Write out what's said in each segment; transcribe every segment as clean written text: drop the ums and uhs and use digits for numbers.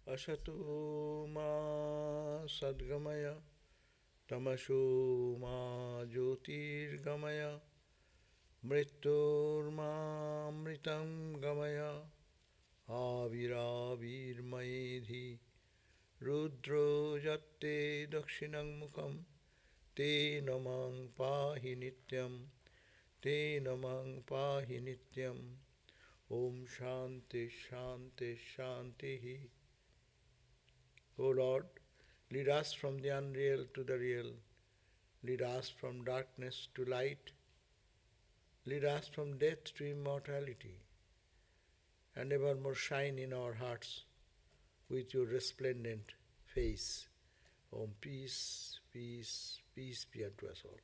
Asato ma sadgamaya tamasho ma jyotirgamaya mrityor ma amritam gamaya aviravirmayedhi rudro jatte dakshinam mukham te namang pahi nityam te namang pahi nityam Om Shanti Shanti Shanti. O Lord, lead us from the unreal to the real, lead us from darkness to light, lead us from death to immortality, and evermore shine in our hearts with your resplendent face. Om peace, peace, peace be unto us all.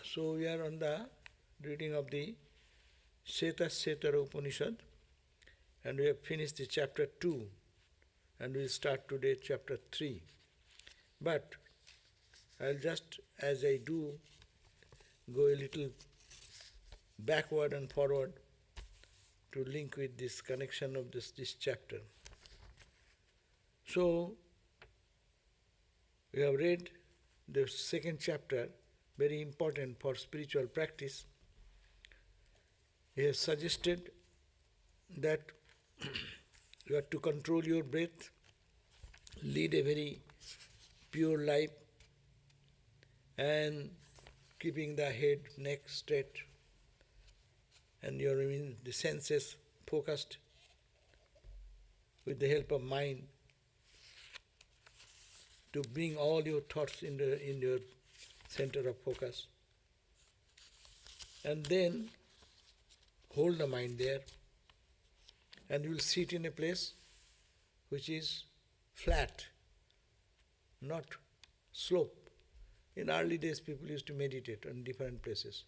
So we are on the reading of the Śvetāśvatara Upanishad, and we have finished the chapter 2, and we will start today chapter 3. But I'll just, as I do, go a little backward and forward to link with this connection of this chapter. So, we have read the second chapter, very important for spiritual practice. He has suggested that you have to control your breath, lead a very pure life, and keeping the head, neck straight, and the senses focused with the help of mind to bring all your thoughts in your center of focus. And then hold the mind there, and you will sit in a place which is flat, not slope. In early days, people used to meditate on different places.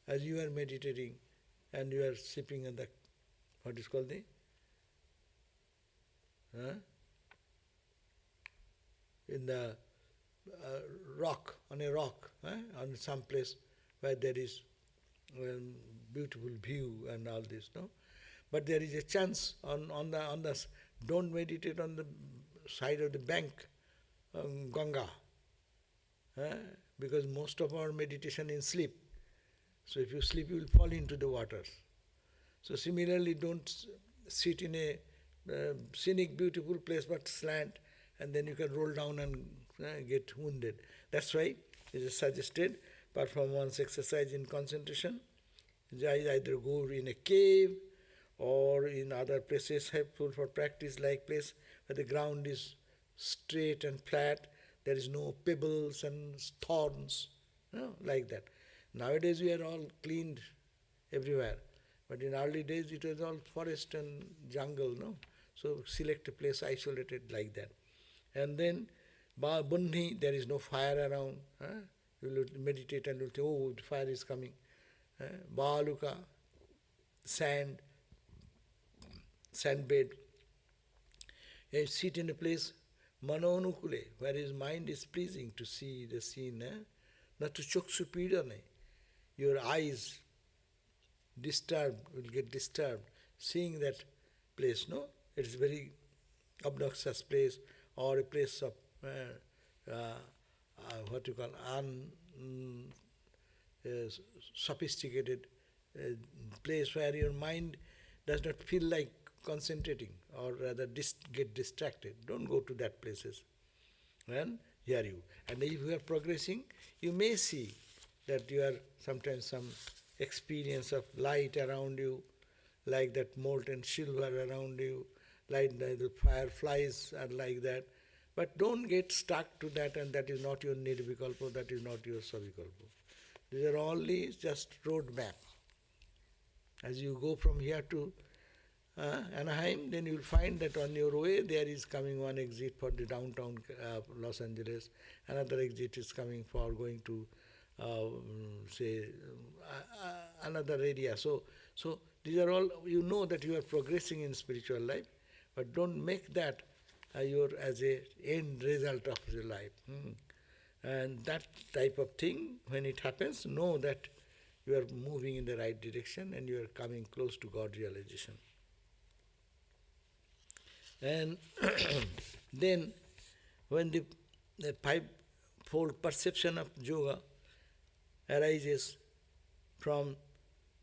As you are meditating and you are sipping on the, what is called the, in the rock, on a rock, on some place where there is beautiful view and all this, no? But there is a chance on the don't meditate on the side of the bank, Ganga, because most of our meditation is sleep. So if you sleep, you will fall into the waters. So similarly, don't sit in a scenic, beautiful place but slant, and then you can roll down and get wounded. That's why it is suggested perform one's exercise in concentration. Either go in a cave or in other places helpful for practice, like place where the ground is straight and flat, there is no pebbles and thorns, like that. Nowadays we are all cleaned everywhere, but in early days it was all forest and jungle, no? So select a place isolated like that. And then Bunhi, there is no fire around. You will meditate and you will think, oh, the fire is coming. Baluka, sand bed. You sit in a place, manonukule, where his mind is pleasing to see the scene. Not to chokshupidane. Your eyes will get disturbed seeing that place, no? It is a very obnoxious place, or a place of what you call sophisticated place where your mind does not feel like concentrating, or rather get distracted. Don't go to that places. And here you. And if you are progressing, you may see that you are sometimes some experience of light around you, like that molten silver around you, like the fireflies are like that. But don't get stuck to that, and that is not your nirvikalpa, that is not your savikalpa. These are only just road map. As you go from here to Anaheim, then you will find that on your way there is coming one exit for the downtown Los Angeles, another exit is coming for going to another area. So these are all, you know that you are progressing in spiritual life, but don't make that your as a end result of your life. And that type of thing, when it happens, know that you are moving in the right direction and you are coming close to God realization. And then when the five-fold perception of yoga arises from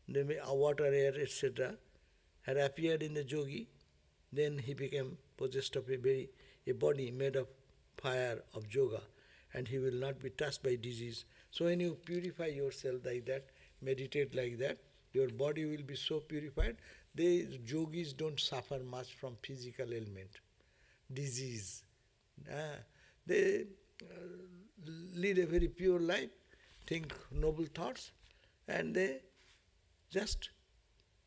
the water, air, etc., had appeared in the yogi, then he became possessed of a body made of fire of yoga, and he will not be touched by disease. So when you purify yourself like that, meditate like that, your body will be so purified. The yogis don't suffer much from physical ailment, disease. They lead a very pure life, think noble thoughts, and they just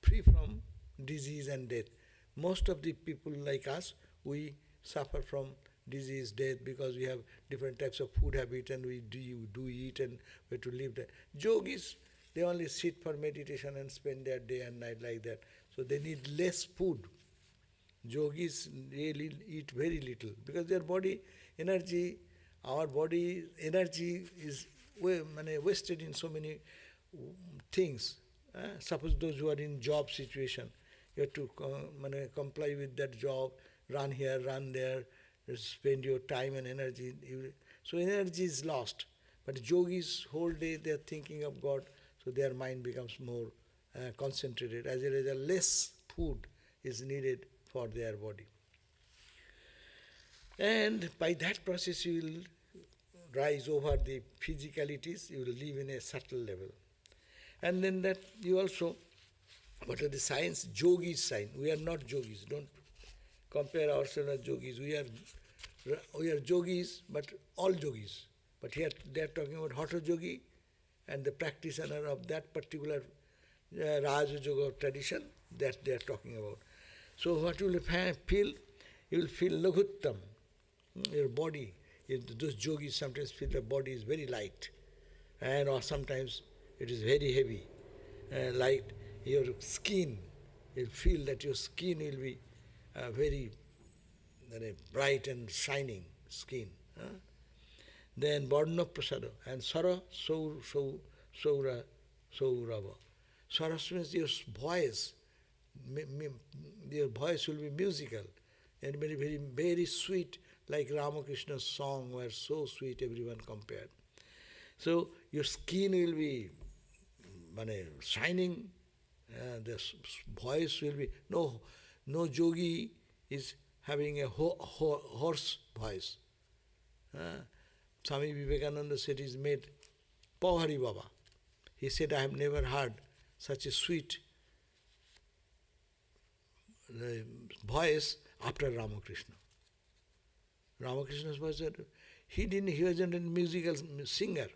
free from disease and death. Most of the people like us, we suffer from disease, death, because we have different types of food habit and we do eat and we have to live there. Yogis, they only sit for meditation and spend their day and night like that. So they need less food. Yogis really eat very little because their body energy, our body energy is wasted in so many things. Suppose those who are in job situation, you have to comply with that job, run here, run there, spend your time and energy. So energy is lost. But yogis, whole day they are thinking of God, so their mind becomes more concentrated. As a result, less food is needed for their body. And by that process you will rise over the physicalities, you will live in a subtle level. And then that you also, what are the signs? Yogis sign. We are not yogis. Don't compare ourselves as yogis. We are yogis, but all yogis. But here they are talking about Hatha yogi and the practitioner of that particular Raja Yoga tradition that they are talking about. So what you will feel? You will feel laghuttam. Your body, those yogis sometimes feel the body is very light, and or sometimes it is very heavy. Light, your skin, you feel that your skin will be very bright and shining skin. Then Varna Prasada and Sara Saurava. Saras means your voice will be musical and very, very, very sweet, like Ramakrishna's song were so sweet, everyone compared. So your skin will be shining, the voice will be, no yogi is having a hoarse voice. Swami Vivekananda said he's made Pauhari Baba. He said, I have never heard such a sweet voice after Ramakrishna. Ramakrishna's voice, he wasn't a musical singer,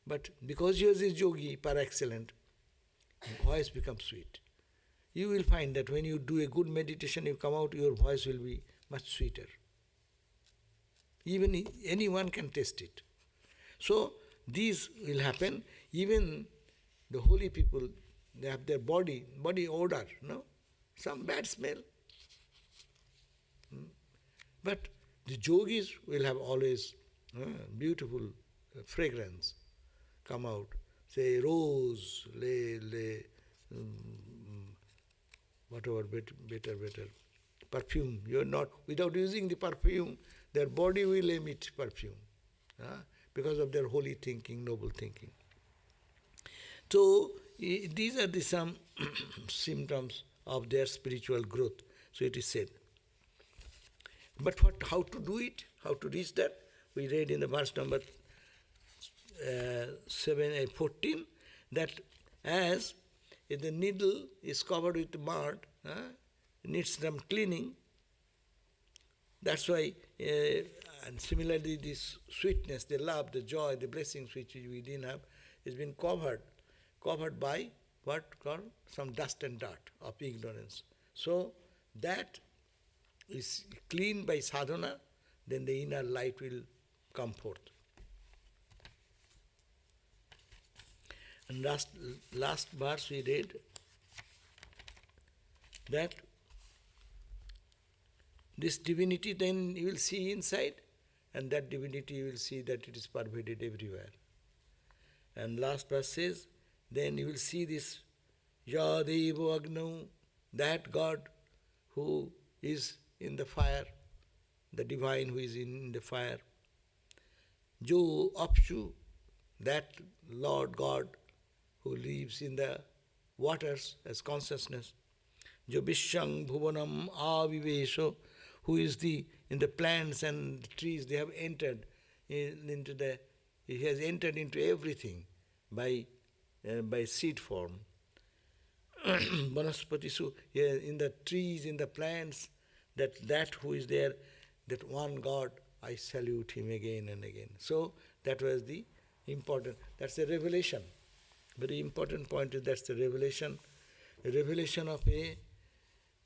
but because he was a yogi par excellence, his voice becomes sweet. You will find that when you do a good meditation, you come out, your voice will be much sweeter. Even anyone can taste it. So these will happen. Even the holy people, they have their body odor, no? Some bad smell. But the yogis will have always beautiful fragrance come out. Say rose, whatever, better, perfume. You are not, without using the perfume, their body will emit perfume because of their holy thinking, noble thinking. So these are the some symptoms of their spiritual growth. So it is said. But how to do it? How to reach that? We read in the verse number 14 that as if the needle is covered with mud, it needs some cleaning. That's why, and similarly, this sweetness, the love, the joy, the blessings which we didn't have, has been covered by what called some dust and dirt of ignorance. So that is cleaned by sadhana, then the inner light will come forth. And last verse we read that this divinity then you will see inside, and that divinity you will see that it is pervaded everywhere. And last verse says, then you will see this Yadevo Agnu, that God who is in the fire, the divine who is in the fire. Jo Apshu, that Lord God who lives in the waters as consciousness. Jo Vishang Bhuvanam Avivesho, who is in the plants and trees, they have entered into he has entered into everything by seed form. Vanaspatisu, in the trees, in the plants, that who is there, that one God, I salute him again and again. So that was the important, that's the revelation. Very important point is that's the revelation. The revelation of a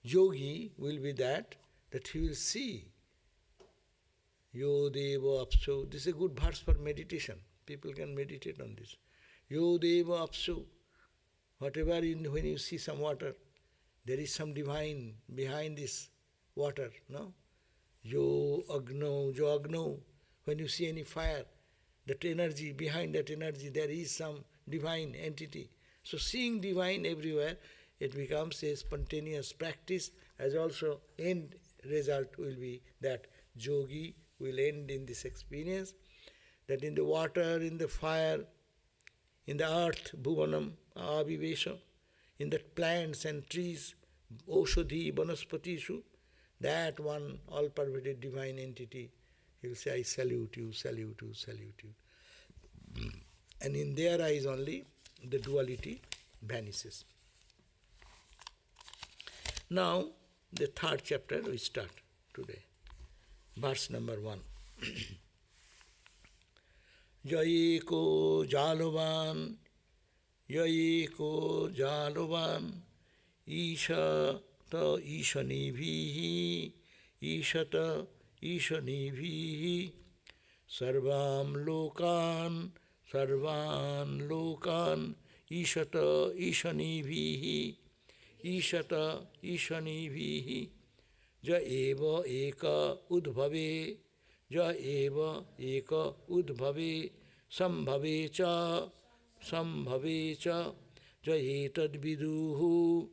yogi will be that he will see. Yo Deva Apsu. This is a good verse for meditation. People can meditate on this. Yo Deva Apsu. Whatever, when you see some water, there is some divine behind this water, no? Jo Agno. When you see any fire, that energy, behind that energy, there is some divine entity. So seeing divine everywhere, it becomes a spontaneous practice, as also end result will be that yogi will end in this experience, that in the water, in the fire, in the earth, bhuvanam, avivesha, in the plants and trees, oshodhi, vanaspatishu, that one all-pervaded divine entity, he will say, I salute you, salute you, salute you. And in their eyes only, the duality vanishes. Now, the third chapter we start today. Verse number 1. Yayiko Jalovan, Isha ta Ishanibhihi, Ishata Ishanibhihi, Sarvam Lokan, Ishata Ishanibhihi, Ishata Ishanibhihi, Ja eva eka udbhave, Ja eva eka udbhave, Sambhave cha, Ja etad viduhu,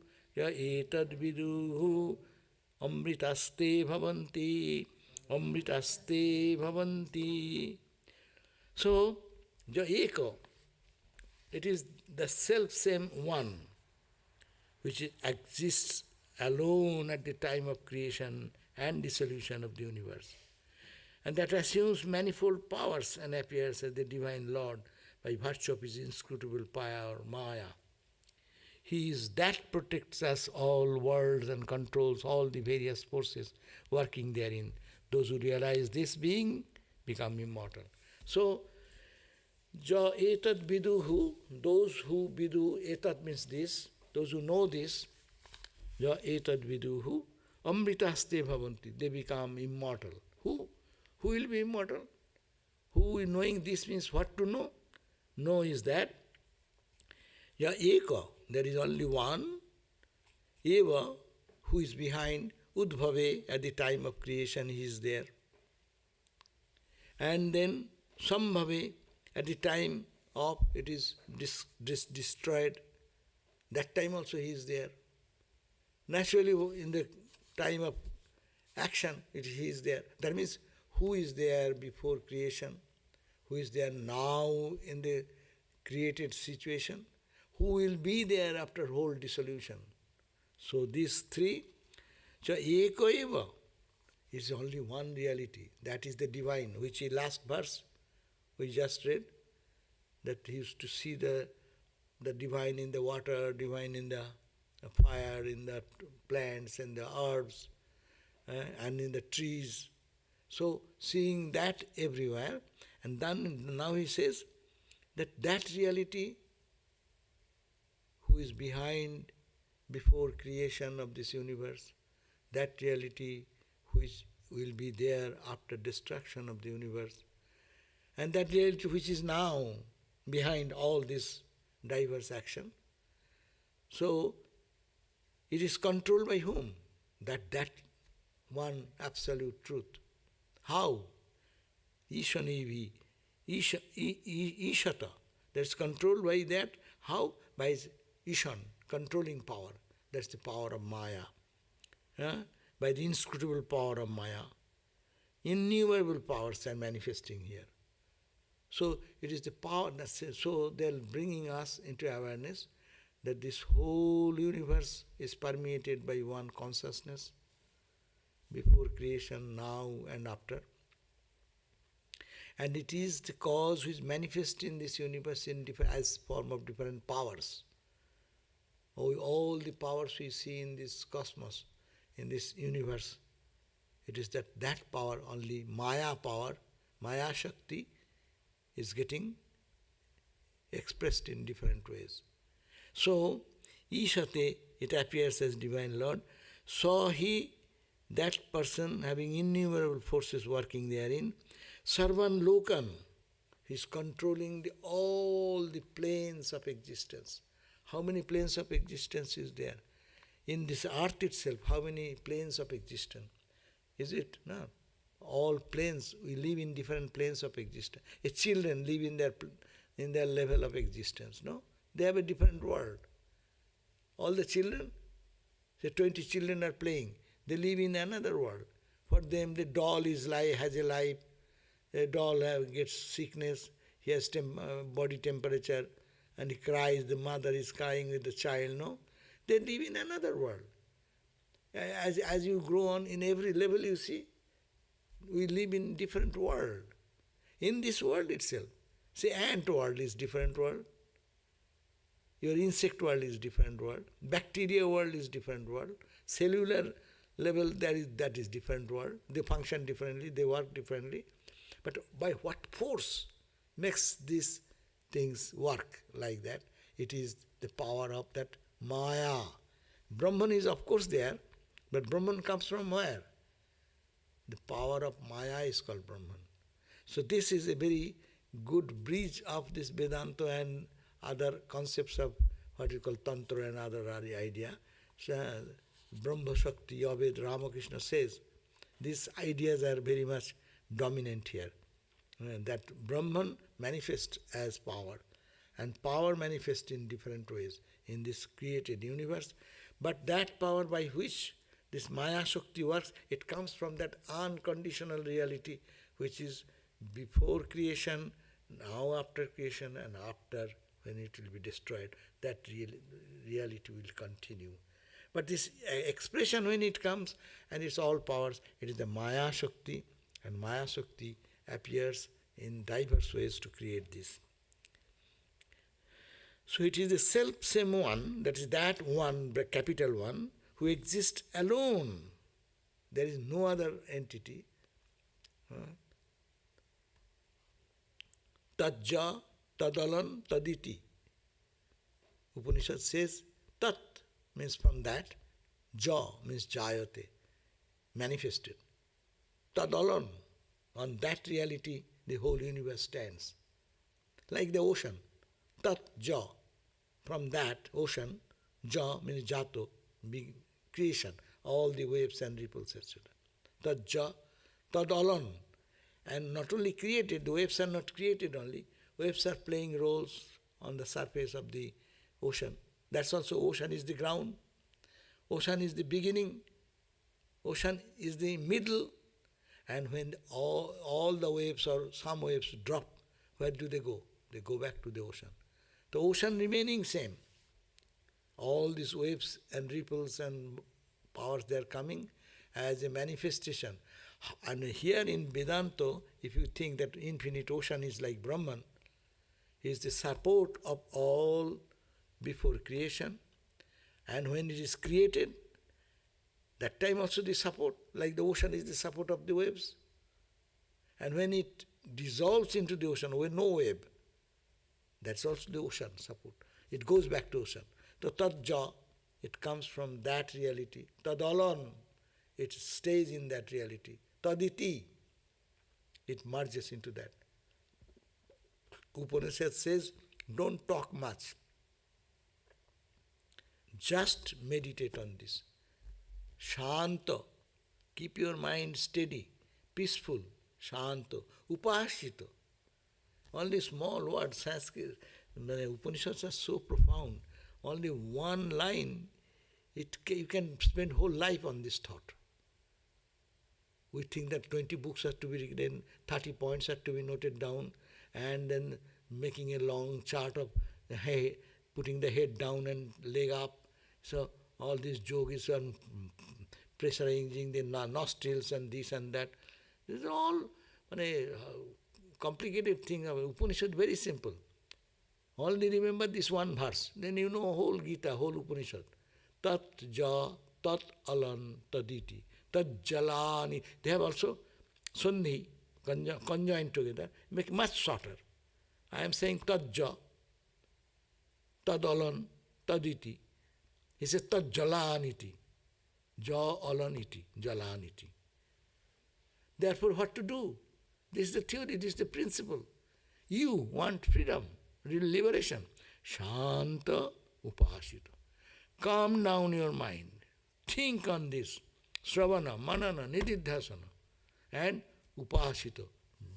Amritaste bhavanti. So, Ja eka, it is the self-same one which exists alone at the time of creation and dissolution of the universe. And that assumes manifold powers and appears as the divine Lord by virtue of his inscrutable power, Maya. He is that protects us all worlds and controls all the various forces working therein. Those who realize this being become immortal. So, Ja etad viduhu, those who vidu, etad means this, those who know this, Ja etad viduhu, amritaste bhavanti, they become immortal. Who? Who will be immortal? Who, knowing this means what to know? Know is that, Ja eka, there is only one, eva, who is behind, udbhave, at the time of creation he is there. And then sambhave, at the time of it is destroyed, that time also he is there. Naturally, in the time of action, he is there. That means, who is there before creation? Who is there now in the created situation? Who will be there after whole dissolution? So these three, so eko eva, is only one reality. That is the divine, which is last verse we just read, that he used to see the divine in the water, divine in the fire, in the plants and the herbs, and in the trees. So seeing that everywhere, and then now he says that reality who is behind, before creation of this universe, that reality which will be there after destruction of the universe, and that reality which is now behind all this diverse action. So, it is controlled by whom? That one absolute truth. How? Ishanivi, Ishata. That's controlled by that. How? By Ishan, controlling power. That's the power of Maya. by the inscrutable power of Maya. Innumerable powers are manifesting here. So it is the power, so they are bringing us into awareness that this whole universe is permeated by one consciousness, before creation, now and after. And it is the cause which manifests in this universe in as form of different powers. All the powers we see in this cosmos, in this universe, it is that power, only Maya power, Maya Shakti, is getting expressed in different ways. So, Ishate, it appears as Divine Lord, saw he, that person having innumerable forces working therein, Sarvan Lokan, he is controlling all the planes of existence. How many planes of existence is there? In this earth itself, how many planes of existence? Is it? No. All planes, we live in different planes of existence. Children live in their level of existence, no? They have a different world. All the children, say 20 children are playing, they live in another world. For them, the doll has a life, the doll gets sickness, he has body temperature, and he cries, the mother is crying with the child, no? They live in another world. As you grow on, in every level you see, we live in different world. In this world itself, say ant world is different world, your insect world is different world, bacteria world is different world, cellular level that is different world. They function differently, they work differently. But by what force makes these things work like that? It is the power of that Maya. Brahman is of course there, but Brahman comes from where? The power of Maya is called Brahman. So this is a very good bridge of this Vedanta and other concepts of what you call Tantra and other idea. So, Brahma Shakti, Yaved Ramakrishna says, these ideas are very much dominant here. That Brahman manifests as power, and power manifests in different ways in this created universe. But that power by which this Maya Shakti works, it comes from that unconditional reality which is before creation, now after creation, and after when it will be destroyed. That reality will continue. But this expression when it comes, and it's all powers, it is the Maya Shakti, and Maya Shakti appears in diverse ways to create this. So it is the self-same one, that is that one, the capital one, who exists alone. There is no other entity. Tajja, tadalan, taditi. Upanishad says, tat means from that, ja means jayate, manifested. Tadalan, on that reality, the whole universe stands. Like the ocean, tat ja, from that ocean, ja means jato, big creation, all the waves and ripples, etc. Tat ja, tadalan, and not only created, the waves are not created only, waves are playing roles on the surface of the ocean. That's also ocean is the ground, ocean is the beginning, ocean is the middle, and when all the waves or some waves drop, where do they go? They go back to the ocean. The ocean remaining same. All these waves and ripples and powers, they are coming as a manifestation. And here in Vedanta, if you think that infinite ocean is like Brahman, is the support of all before creation, and when it is created, that time also the support, like the ocean is the support of the waves. And when it dissolves into the ocean, with no wave, that's also the ocean support. It goes back to ocean. So tadja, it comes from that reality. Tadalan, it stays in that reality. Taditi, it merges into that. Upanishad says, don't talk much. Just meditate on this. Shanta, keep your mind steady, peaceful, shanta, upashita. Only small words, Sanskrit, Upanishads are so profound. Only one line, you can spend whole life on this thought. We think that 20 books have to be written, 30 points have to be noted down, and then making a long chart of the head, putting the head down and leg up. So all these yogis are pressurizing the nostrils and this and that. These are all complicated thing. Upanishad very simple. Only remember this one verse, then you know whole Gita, whole Upanishad. Tat ja, tat alan, taditi, tat jalani. They have also sandhi, conjoined together, make much shorter. I am saying tat ja, tad alan, taditi. He says tat jalaniti, ja alaniti, jalaniti. Therefore, what to do? This is the theory, this is the principle. You want freedom, real liberation. Shanta upasita. Calm down your mind. Think on this. Sravana, manana, nididhyasana. And upasita.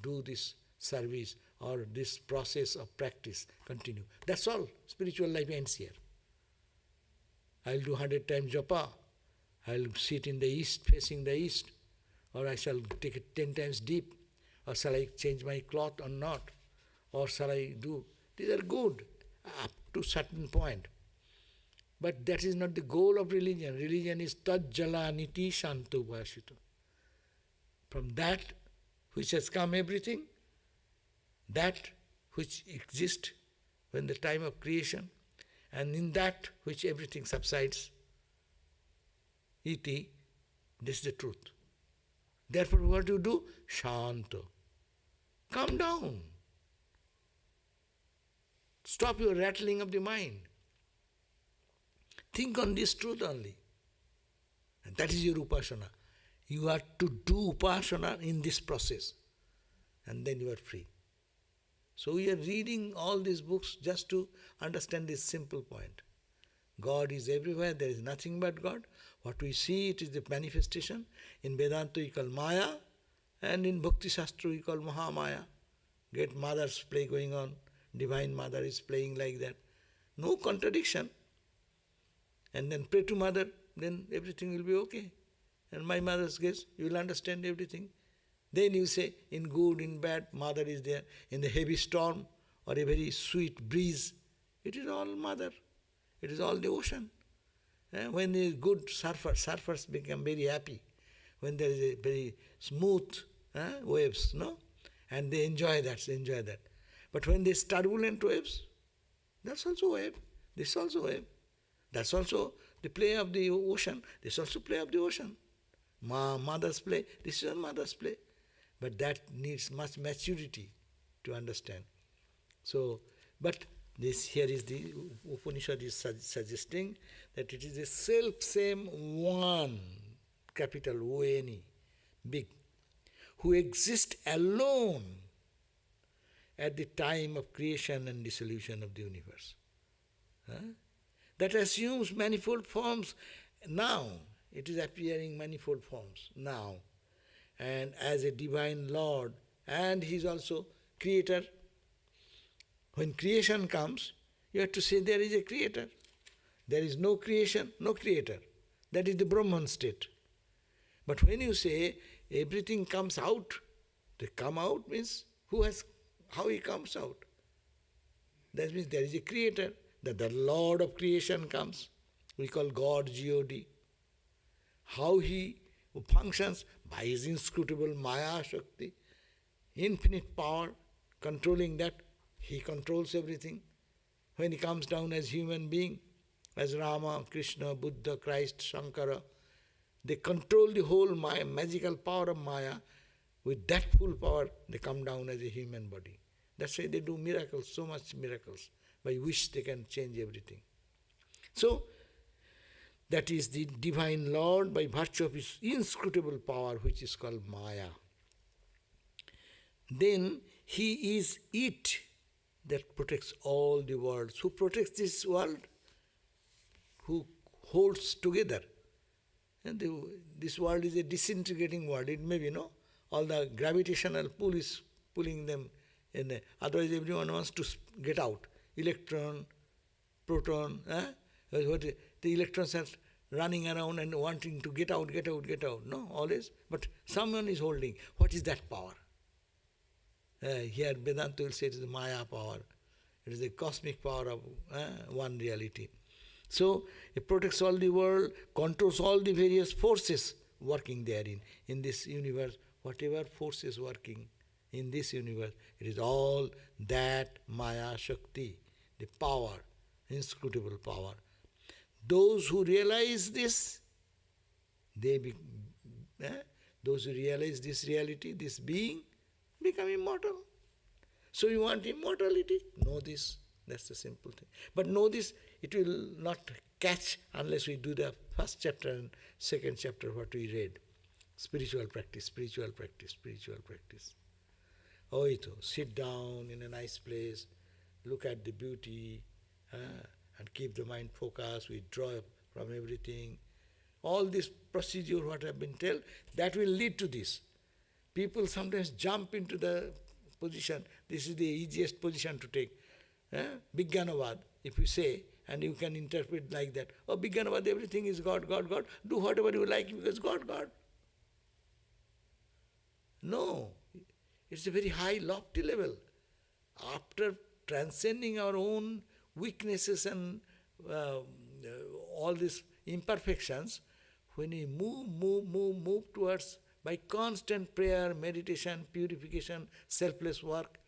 Do this service or this process of practice. Continue. That's all. Spiritual life ends here. I'll do 100 times japa. I'll sit in the east, facing the east. Or I shall take it 10 times deep. Or shall I change my cloth or not? Or shall I do? These are good up to certain point. But that is not the goal of religion. Religion is tad jala niti shanto upasita. From that which has come everything, that which exists when the time of creation, and in that which everything subsides, iti, this is the truth. Therefore, what you do? Shanto. Calm down. Stop your rattling of the mind. Think on this truth only. And that is your upasana. You are to do upasana in this process. And then you are free. So we are reading all these books just to understand this simple point. God is everywhere, there is nothing but God. What we see, it is the manifestation. In Vedanta we call Maya, and in Bhakti Shastra we call Mahamaya. Great mother's play going on. Divine Mother is playing like that. No contradiction. And then pray to Mother, then everything will be okay. And my mother's case, you will understand everything. Then you say, in good, in bad, Mother is there. In the heavy storm or a very sweet breeze, it is all Mother. It is all the ocean. When there is good surfers become very happy. When there is a very smooth waves, no? And they enjoy that. But when there is turbulent waves, that's also wave. This is also wave. That's also the play of the ocean. This is also play of the ocean. Mother's play, this is mother's play. But that needs much maturity to understand. So, but this here is the Upanishad is suggesting that it is the self-same one, capital O-N-E, big, who exists alone at the time of creation and dissolution of the universe. That assumes manifold forms now. It is appearing manifold forms now. And as a divine Lord, and He is also creator. When creation comes, you have to say there is a creator. There is no creation, no creator. That is the Brahman state. But when you say everything comes out, to come out means how he comes out. That means there is a creator, that the Lord of creation comes. We call God G-O-D. How he functions? By his inscrutable Maya Shakti, infinite power, controlling that. He controls everything. When he comes down as human being, as Rama, Krishna, Buddha, Christ, Shankara, they control the whole Maya, magical power of Maya. With that full power, they come down as a human body. That's why they do miracles, so much miracles, by which they can change everything. So, that is the divine Lord by virtue of his inscrutable power, which is called Maya. Then he is it that protects all the worlds. Who protects this world? Who holds together? And this world is a disintegrating world. It may be, all the gravitational pull is pulling them in. Otherwise, everyone wants to get out. Electron, proton, the electrons are running around and wanting to get out, get out, get out. No, always. But someone is holding. What is that power? Here Vedanta will say it is the Maya power. It is the cosmic power of one reality. So it protects all the world, controls all the various forces working therein. In this universe, whatever force is working in this universe, it is all that Maya Shakti, the power, inscrutable power. Those who realize this, those who realize this reality, this being, become immortal. So you want immortality? Know this. That's the simple thing. But know this, it will not catch unless we do the first chapter and second chapter what we read. Spiritual practice, spiritual practice, spiritual practice. Oito, sit down in a nice place, look at the beauty, and keep the mind focused, withdraw from everything. All this procedure, what I have been told, that will lead to this. People sometimes jump into the position, this is the easiest position to take. Vijnanavad, if you say, and you can interpret like that, oh, Vijnanavad, everything is God, God, God, do whatever you like because God, God. No, it's a very high, lofty level. After transcending our own weaknesses and all these imperfections, when we move towards, by constant prayer, meditation, purification, selfless work,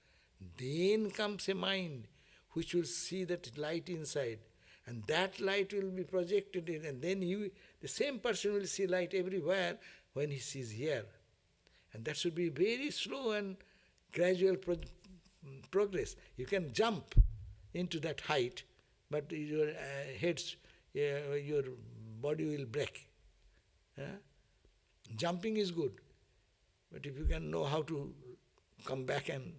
then comes a mind which will see that light inside. And that light will be projected in, and then the same person will see light everywhere when he sees here. And that should be very slow and gradual progress. You can jump into that height, but your your body will break. Jumping is good, but if you can know how to come back and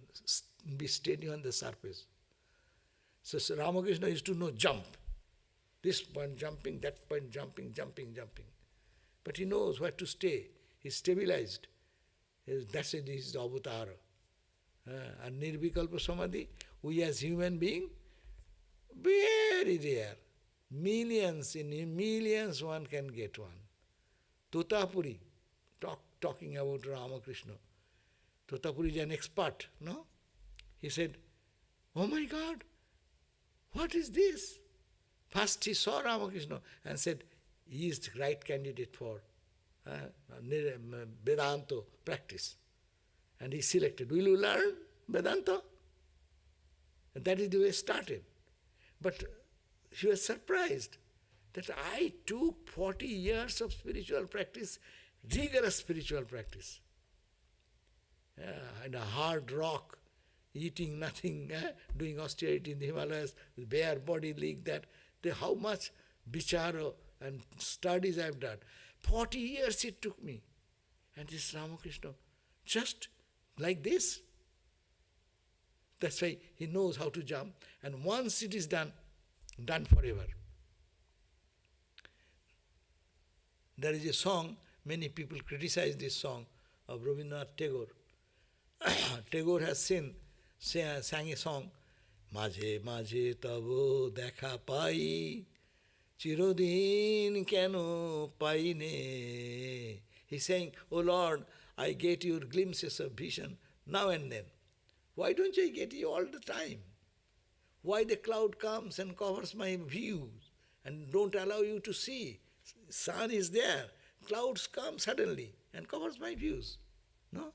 be steady on the surface. So Ramakrishna used to know jump. This point jumping, that point jumping, jumping, jumping. But he knows where to stay. He's stabilized. That's it, this is the avatar. And Nirvikalpa Samadhi, we as human being, very rare. Millions, in millions one can get one. Totapuri, talking about Ramakrishna. Totapuri is an expert, no? He said, oh my God, what is this? First he saw Ramakrishna and said, he is the right candidate for Vedanta practice. And he selected, will you learn Vedanta? And that is the way it started. But he was surprised that I took 40 years of spiritual practice, rigorous spiritual practice. And a hard rock, eating nothing, doing austerity in the Himalayas, with bare body like that. How much bichara and studies I have done. 40 years it took me. And this Ramakrishna, just like this. That's why he knows how to jump. And once it is done, done forever. There is a song, many people criticize this song of Rabindranath Tagore. Tagore has sang a song, Majhe Majhe Tabo Dekha Pai, Chirodin Keno Paine. He's saying, oh Lord, I get your glimpses of vision now and then. Why don't I get you all the time? Why the cloud comes and covers my views and don't allow you to see? Sun is there, clouds come suddenly and covers my views. No?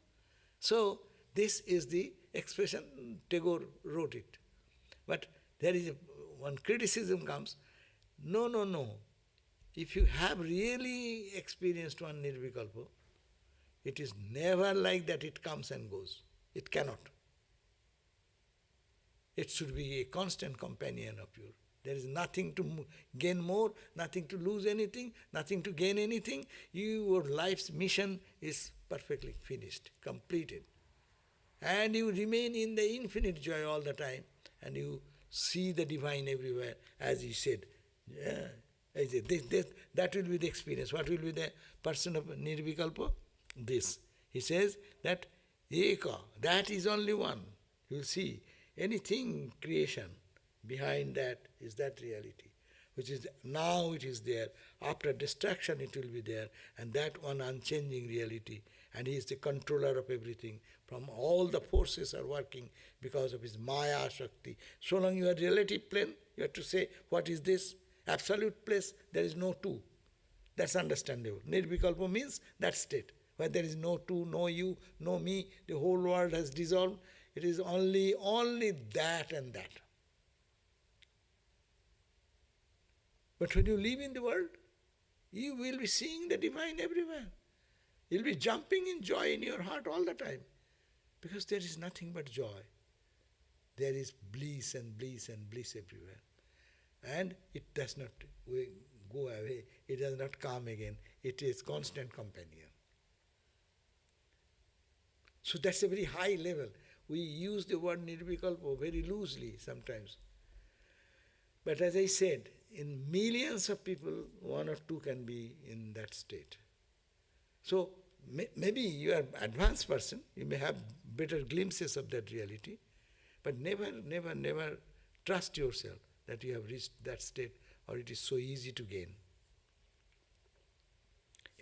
So this is the expression, Tagore wrote it. But there is one criticism comes, no. If you have really experienced one Nirvikalpa, it is never like that it comes and goes. It cannot. It should be a constant companion of you. There is nothing to gain more, nothing to lose anything, nothing to gain anything. Your life's mission is perfectly finished, completed. And you remain in the infinite joy all the time, and you see the divine everywhere, as he said. That will be the experience. What will be the person of Nirvikalpa? This. He says that Eka, that is only one. You will see anything creation, behind that is that reality. which is now it is there, after destruction it will be there, and that one unchanging reality. And he is the controller of everything. From all the forces are working because of his Maya Shakti. So long you are relative plane, you have to say, what is this? Absolute place, there is no two. That's understandable. Nirvikalpa means that state, where there is no two, no you, no me, the whole world has dissolved. It is only that and that. But when you live in the world, you will be seeing the divine everywhere. You'll be jumping in joy in your heart all the time. Because there is nothing but joy. There is bliss and bliss and bliss everywhere. And it does not go away. It does not come again. It is constant companion. So that's a very high level. We use the word nirvikalpa very loosely sometimes. But as I said, in millions of people, one or two can be in that state. So maybe you are an advanced person, you may have better glimpses of that reality, but never trust yourself that you have reached that state or it is so easy to gain.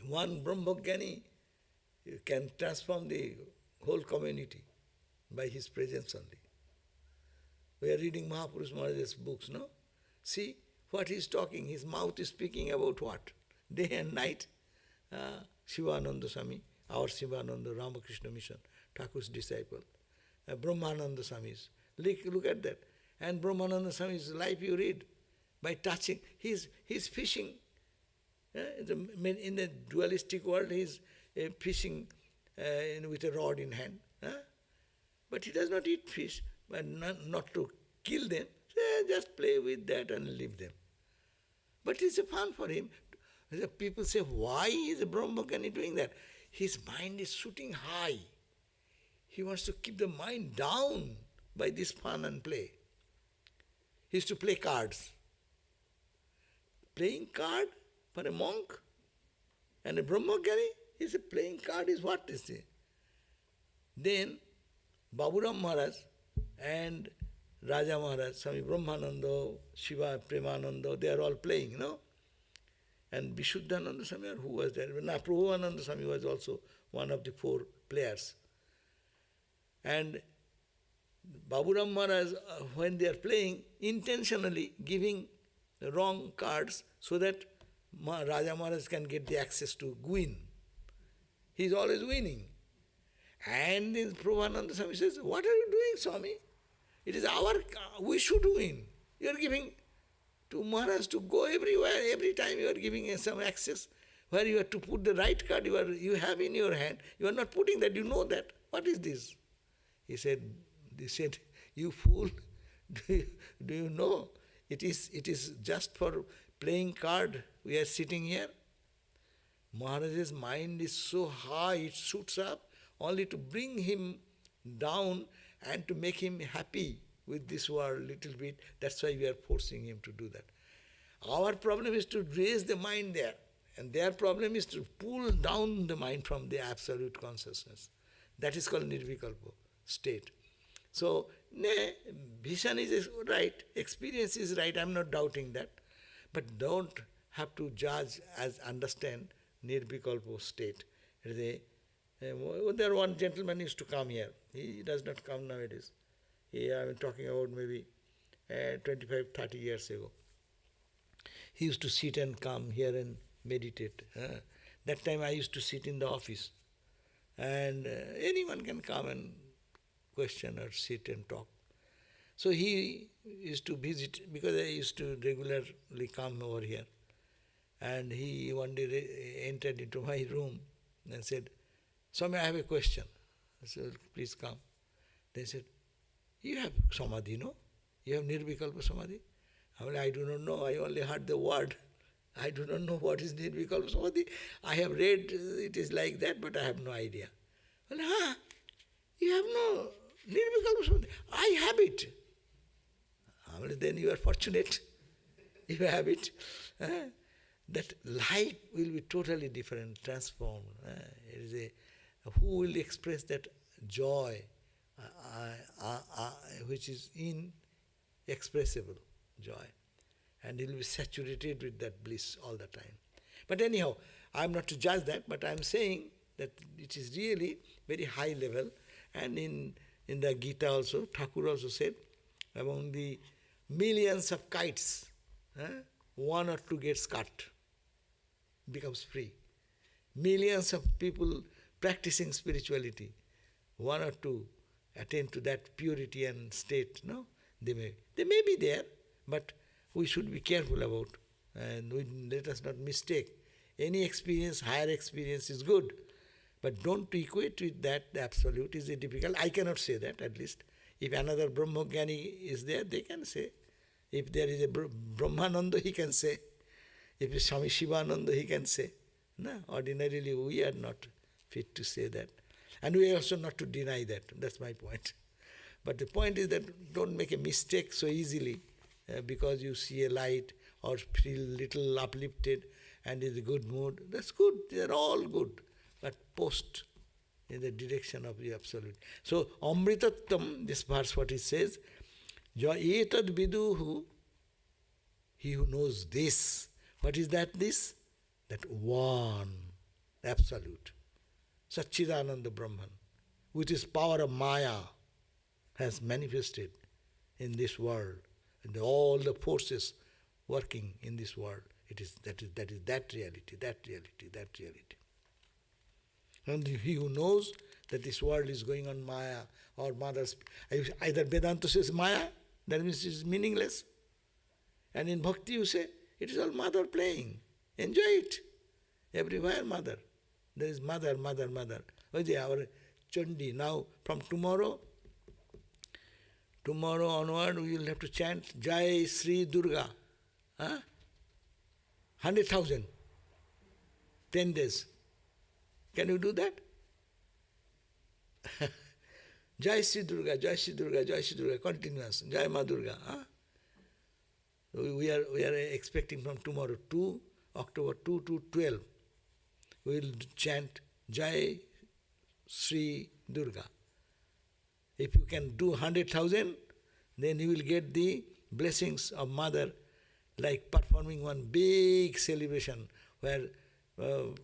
One Brahmajnani can transform the whole community by his presence only. We are reading Mahapurush Maharaj's books, no? See what he is talking, his mouth is speaking about what? Day and night. Shivananda Swami, our Shivananda, Ramakrishna Mission, Thakur's disciple. Brahmananda Swami's. Look at that. And Brahmananda Swami's life you read by touching. He's fishing. In the dualistic world, he's fishing with a rod in hand. But he does not eat fish, but not to kill them. Just play with that and leave them. But it's a fun for him. The people say, why is a Brahmajnani doing that? His mind is shooting high. He wants to keep the mind down by this fun and play. He used to play cards. Playing card for a monk and a Brahmajnani, is a playing card is what they say. Then Baburam Maharaj and Raja Maharaj, Swami Brahmananda, Shiva Premananda, they are all playing, you know. And Vishuddhananda Swami, who was there? Prabhupada Swami was also one of the four players. And Baburam Maharaj, when they are playing, intentionally giving the wrong cards so that Raja Maharaj can get the access to win. He is always winning. And then Prabhupada Swami says, what are you doing, Swami? It is we should win. You are giving to Maharaj to go everywhere, every time you are giving some access, where you have to put the right card you have in your hand. You are not putting that, you know that. What is this? He said, you fool, do you know? It is just for playing card we are sitting here. Maharaj's mind is so high, it shoots up only to bring him down and to make him happy with this world little bit. That's why we are forcing him to do that. Our problem is to raise the mind there, and their problem is to pull down the mind from the absolute consciousness. That is called nirvikalpa state. So, vision is right, experience is right, I am not doubting that. But don't have to judge as understand nirvikalpa state. There one gentleman used to come here. He does not come nowadays. I'm talking about maybe 25, 30 years ago. He used to sit and come here and meditate. That time I used to sit in the office. And anyone can come and question or sit and talk. So he used to visit, because I used to regularly come over here. And he one day entered into my room and said, Swami, I have a question. I said, please come. They said, you have samadhi, no? You have nirvikalpa samadhi? I do not know. I only heard the word. I do not know what is nirvikalpa samadhi. I have read it is like that, but I have no idea. You have no nirvikalpa samadhi. I have it. Then you are fortunate. You have it. That life will be totally different, transformed. It is who will express that joy which is inexpressible joy. and he'll be saturated with that bliss all the time. But anyhow, I'm not to judge that, but I'm saying that it is really very high level. And in the Gita also, Thakur also said, among the millions of kites, one or two gets cut, becomes free. Millions of people practicing spirituality, one or two attain to that purity and state. No, they may be there, but we should be careful about, and let us not mistake. Any experience, higher experience is good, but don't equate with that the absolute. Is it difficult? I cannot say that, at least. If another Brahmajnani is there, they can say. If there is a Brahmananda, he can say. If it's Swami Shivananda, he can say. No, ordinarily we are not fit to say that. And we are also not to deny that. That's my point. But the point is that don't make a mistake so easily because you see a light or feel little uplifted and is a good mood. That's good. They're all good. But post in the direction of the absolute. So, Amritattam, this verse, what it says, Ja etad viduhu, he who knows this. What is that this? That one, absolute. Satchidananda Brahman, with his power of Maya, has manifested in this world, and all the forces working in this world. It is that reality, that reality, that reality. And he who knows that this world is going on Maya or Mother's, either Vedanta says Maya, that means it is meaningless. And in Bhakti you say, it is all Mother playing. Enjoy it. Everywhere Mother. There is Mother, Mother, Mother. Our Chandi, now from tomorrow onward we will have to chant Jai Sri Durga. 100,000. 10 days. Can you do that? Jai Sri Durga, Jai Sri Durga, Jai Sri Durga, continuous. Jai Ma Durga. We are expecting from tomorrow, October 2 to 12. We will chant Jai Sri Durga. If you can do 100,000, then you will get the blessings of Mother, like performing one big celebration where you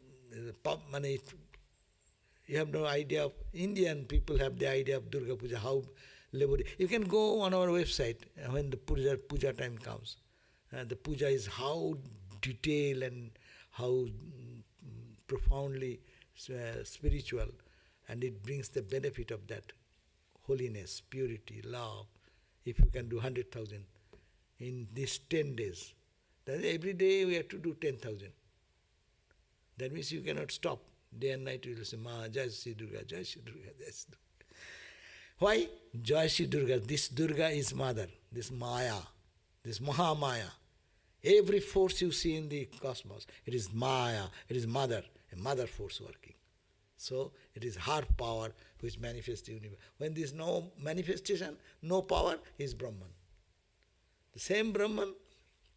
have no idea of, Indian people have the idea of Durga Puja, how laborious. You can go on our website when the puja time comes. The puja is how detailed and how profoundly spiritual, and it brings the benefit of that holiness, purity, love. If you can do 100,000 in these 10 days, then every day we have to do 10,000. That means you cannot stop. Day and night you will say, Ma, Jai Sri Durga, Jai Sri Durga, Jai Sri Durga. Why? Jai Sri Durga. This Durga is Mother, this Maya, this Mahamaya. Every force you see in the cosmos, it is Maya, it is Mother, a Mother force working. So it is her power which manifests the universe. When there is no manifestation, no power, is Brahman. The same Brahman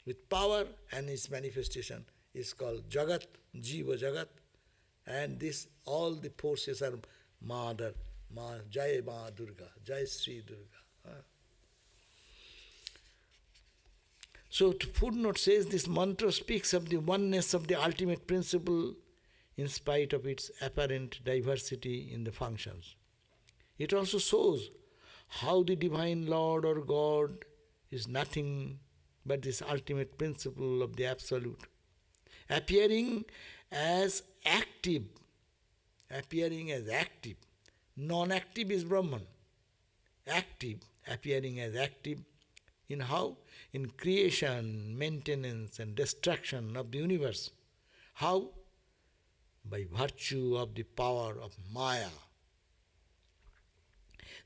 with power and its manifestation is called Jagat, Jiva Jagat, and this all the forces are Mother, Jai Ma Durga, Jai Sri Durga. So footnote says this mantra speaks of the oneness of the ultimate principle in spite of its apparent diversity in the functions. It also shows how the Divine Lord or God is nothing but this ultimate principle of the Absolute, appearing as active. Non-active is Brahman. Active, appearing as active in how? In creation, maintenance and destruction of the universe. How? By virtue of the power of Maya.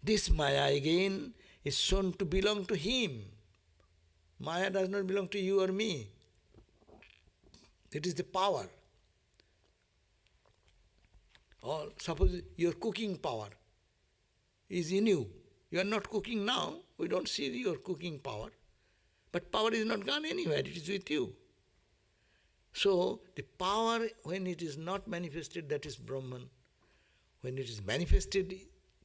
This Maya again is shown to belong to him. Maya does not belong to you or me. It is the power. Or suppose your cooking power is in you. You are not cooking now, we don't see your cooking power. But power is not gone anywhere, it is with you. So the power, when it is not manifested, that is Brahman. When it is manifested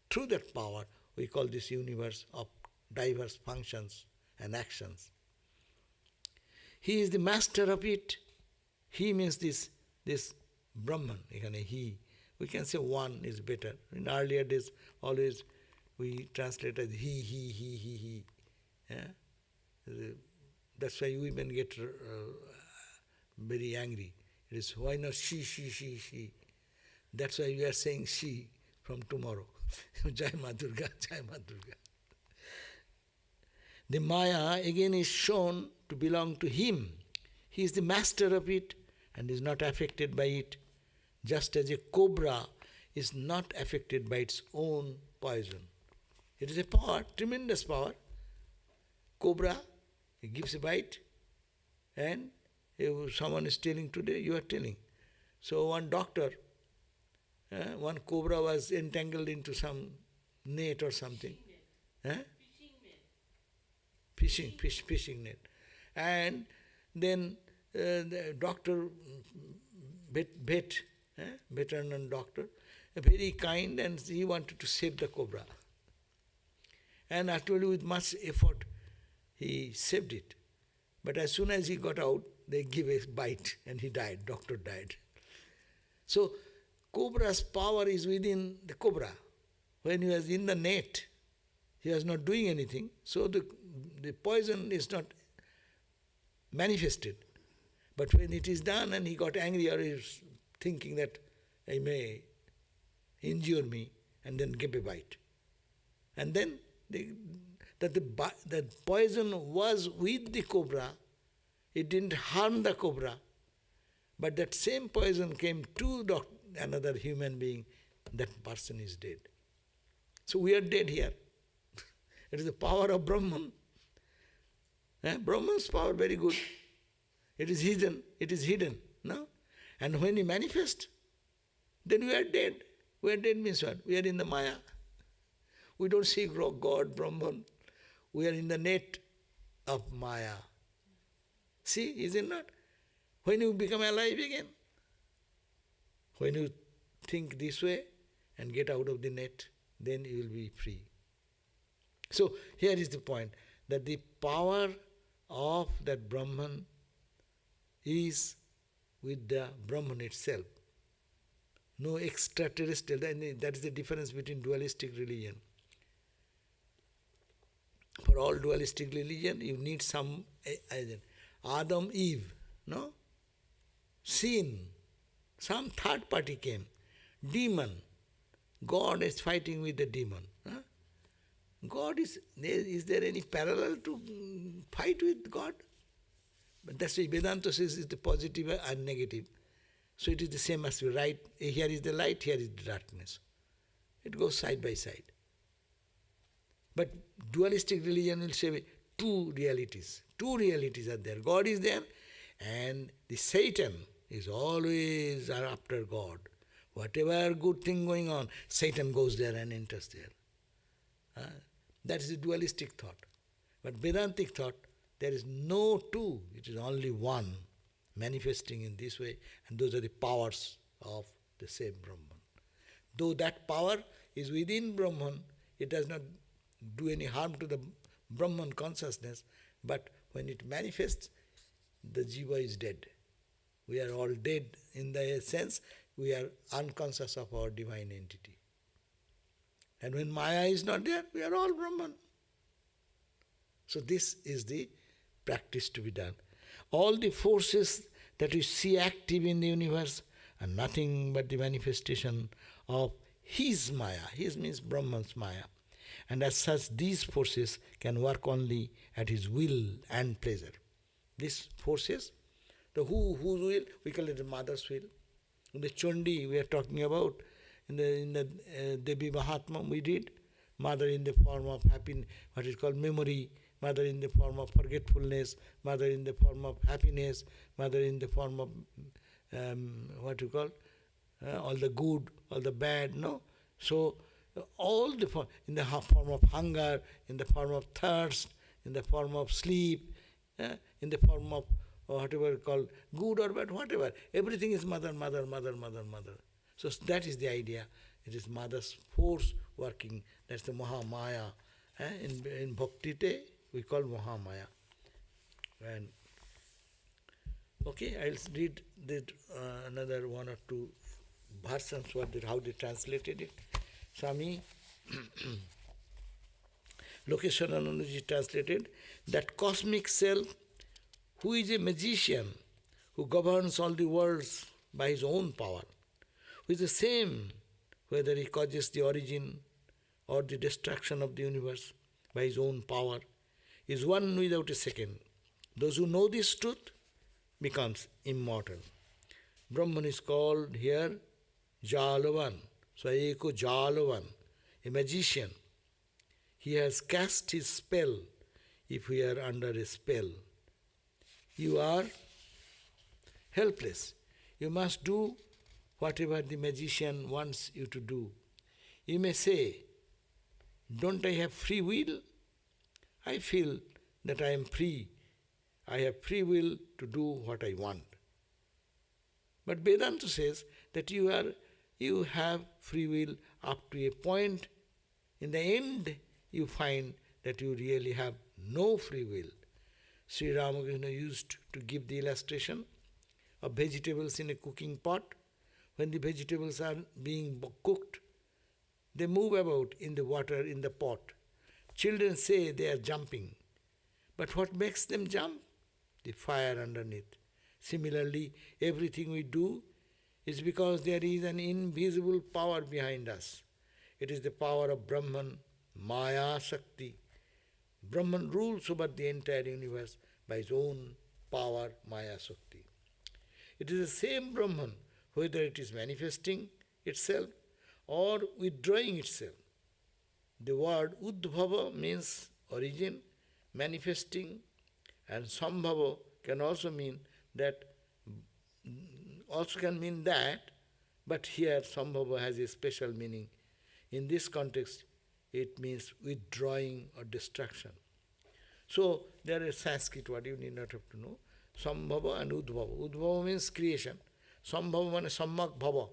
through that power, we call this universe of diverse functions and actions. He is the master of it. He means this Brahman. He. We can say one is better. In earlier days, always we translate as he. Yeah? That's why women get very angry. It is, why not she? That's why we are saying she from tomorrow. Jai Ma Durga, Jai Ma Durga. The Maya again is shown to belong to him. He is the master of it and is not affected by it, just as a cobra is not affected by its own poison. It is a power, tremendous power. Cobra, it gives a bite, and if someone is telling today, you are telling. So one doctor, one cobra was entangled into some net or something. Fishing net. And then the doctor, veterinarian doctor, very kind, and he wanted to save the cobra. And actually with much effort, he saved it. But as soon as he got out, they gave a bite and he died, doctor died. So cobra's power is within the cobra. When he was in the net, he was not doing anything, so the poison is not manifested. But when it is done and he got angry or he is thinking that I may injure me, and then give a bite. And then the poison was with the cobra, it didn't harm the cobra, but that same poison came to another human being, that person is dead. So we are dead here. It is the power of Brahman. Brahman's power, very good. It is hidden, no? And when he manifests, then we are dead. We are dead means what? We are in the Maya. We don't see God, Brahman. We are in the net of Maya. See, is it not? When you become alive again, when you think this way and get out of the net, then you will be free. So here is the point, that the power of that Brahman is with the Brahman itself. No extraterrestrial. That is the difference between dualistic religion. For all dualistic religion, you need some Adam, Eve, no? Sin. Some third party came. Demon. God is fighting with the demon. Huh? God is there any parallel to fight with God? But that's why Vedanta says it's the positive and negative. So it is the same as we write, here is the light, here is the darkness. It goes side by side. But dualistic religion will say two realities. Two realities are there. God is there, and the Satan is always after God. Whatever good thing going on, Satan goes there and enters there. That is the dualistic thought. But Vedantic thought, there is no two, it is only one, manifesting in this way, and those are the powers of the same Brahman. Though that power is within Brahman, it does not do any harm to the Brahman consciousness, but when it manifests, the jiva is dead. We are all dead in the sense we are unconscious of our divine entity. And when Maya is not there, we are all Brahman. So this is the practice to be done. All the forces that we see active in the universe are nothing but the manifestation of his Maya. His means Brahman's Maya. And as such, these forces can work only at his will and pleasure. These forces, the whose will, we call it the mother's will. In the Chandi we are talking about, in the Devi Mahatma we did, mother in the form of happiness, what is called memory, mother in the form of forgetfulness, mother in the form of happiness, mother in the form of what you call, all the good, all the bad, no? So all the form, in the form of hunger, in the form of thirst, in the form of sleep, in the form of whatever called good or bad, whatever. Everything is mother, mother, mother, mother, mother. So that is the idea. It is mother's force working. That's the Mahamaya. In Bhakti we call Mahamaya. And Okay, I'll read another one or two versions, how they translated it. Swami Lokeswaranandaji translated that cosmic self, who is a magician, who governs all the worlds by his own power, who is the same whether he causes the origin or the destruction of the universe by his own power, is one without a second. Those who know this truth becomes immortal. Brahman is called here Jalavan, Swayeko Jalavan, a magician. He has cast his spell if we are under a spell. You are helpless. You must do whatever the magician wants you to do. You may say, don't I have free will? I feel that I am free. I have free will to do what I want. But Vedanta says that you have free will up to a point. In the end, you find that you really have no free will. Sri Ramakrishna used to give the illustration of vegetables in a cooking pot. When the vegetables are being cooked, they move about in the water in the pot. Children say they are jumping. But what makes them jump? The fire underneath. Similarly, everything we do is because there is an invisible power behind us. It is the power of Brahman, Maya Shakti. Brahman rules over the entire universe by his own power, Maya Shakti. It is the same Brahman, whether it is manifesting itself or withdrawing itself. The word Udbhava means origin, manifesting, and Sambhava can also mean that, but here Sambhava has a special meaning. In this context, it means withdrawing or destruction. So there is Sanskrit word, you need not have to know. Sambhava and Udbhava. Udbhava means creation. Sambhava means Sammak Bhava.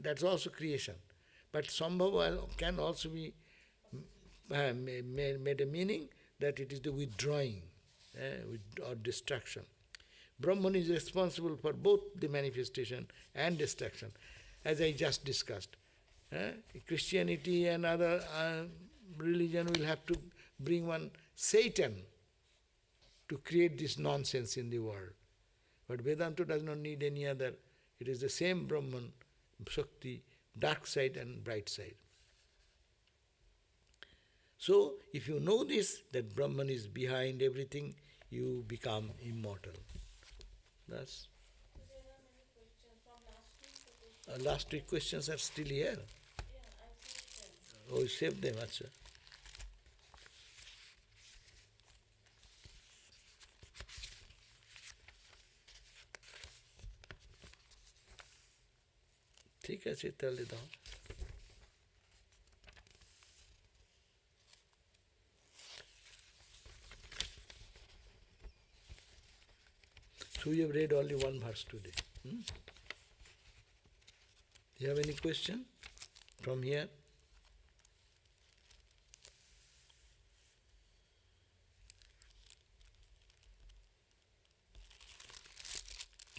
That's also creation. But Sambhava can also be made a meaning that it is the withdrawing or destruction. Brahman is responsible for both the manifestation and destruction, as I just discussed. Christianity and other religion will have to bring one Satan to create this nonsense in the world. But Vedanta does not need any other. It is the same Brahman, Shakti, dark side and bright side. So, if you know this, that Brahman is behind everything, you become immortal. Thus, last week questions are still here. Oh, you saved them, Acha. ঠিক আছে তাহলে দাও। So we have read only one verse today. Do you have any question from here?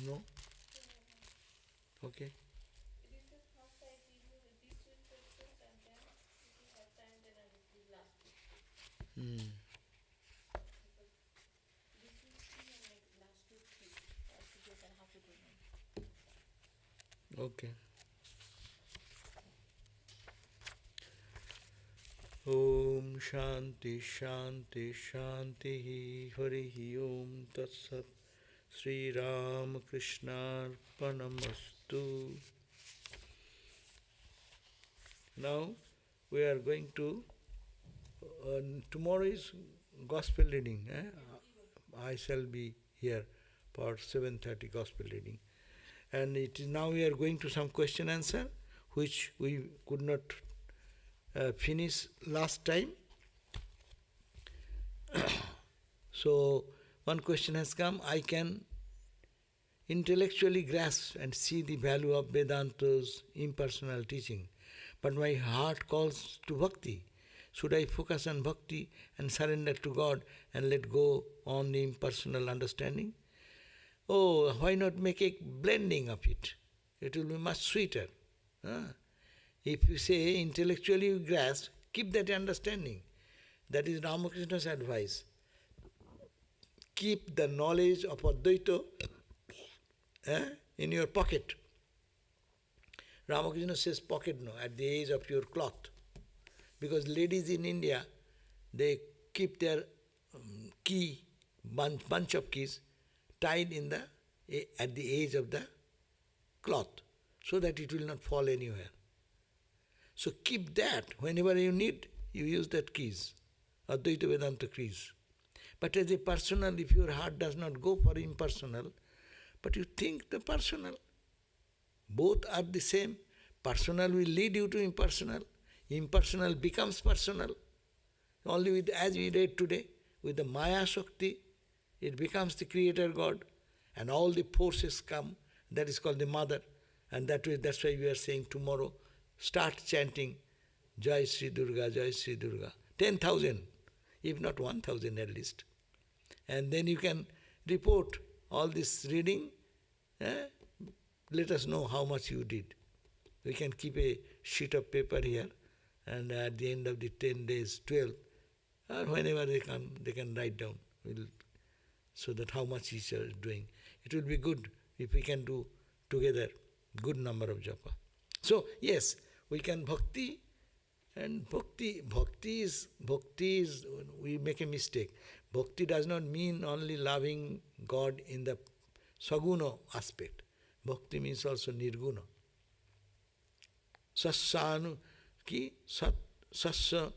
No? Okay. Okay. Om Shanti Shanti Shanti Harihi Om Tat Sat Sri Ram Krishnarpanamastu. Now we are going to tomorrow is gospel reading. I shall be here for 7:30 gospel reading. And it is now we are going to some question answer, which we could not finish last time. So one question has come. I can intellectually grasp and see the value of Vedanta's impersonal teaching, but my heart calls to bhakti. Should I focus on bhakti and surrender to God and let go on the impersonal understanding? Oh, why not make a blending of it? It will be much sweeter. If you say intellectually you grasp, keep that understanding. That is Ramakrishna's advice. Keep the knowledge of Advaita in your pocket. Ramakrishna says pocket no, at the edge of your cloth. Because ladies in India, they keep their key, bunch of keys, tied at the edge of the cloth, so that it will not fall anywhere. So keep that. Whenever you need, you use that keys, Advaita Vedanta keys. But as a personal, if your heart does not go for impersonal, but you think the personal, both are the same. Personal will lead you to impersonal. Impersonal becomes personal. Only with, as we read today, with the Maya Shakti, it becomes the Creator God, and all the forces come. That is called the Mother. And that's why we are saying tomorrow, start chanting Jai Sri Durga, Jai Sri Durga. 10,000, if not 1,000 at least. And then you can report all this reading. Let us know how much you did. We can keep a sheet of paper here, and at the end of the 10 days, 12, or whenever they come, they can write down, so that how much each are doing. It will be good if we can do together good number of japa. So yes, we can bhakti, and bhakti is, we make a mistake. Bhakti does not mean only loving God in the saguna aspect. Bhakti means also nirguna. Sassanu ki sassa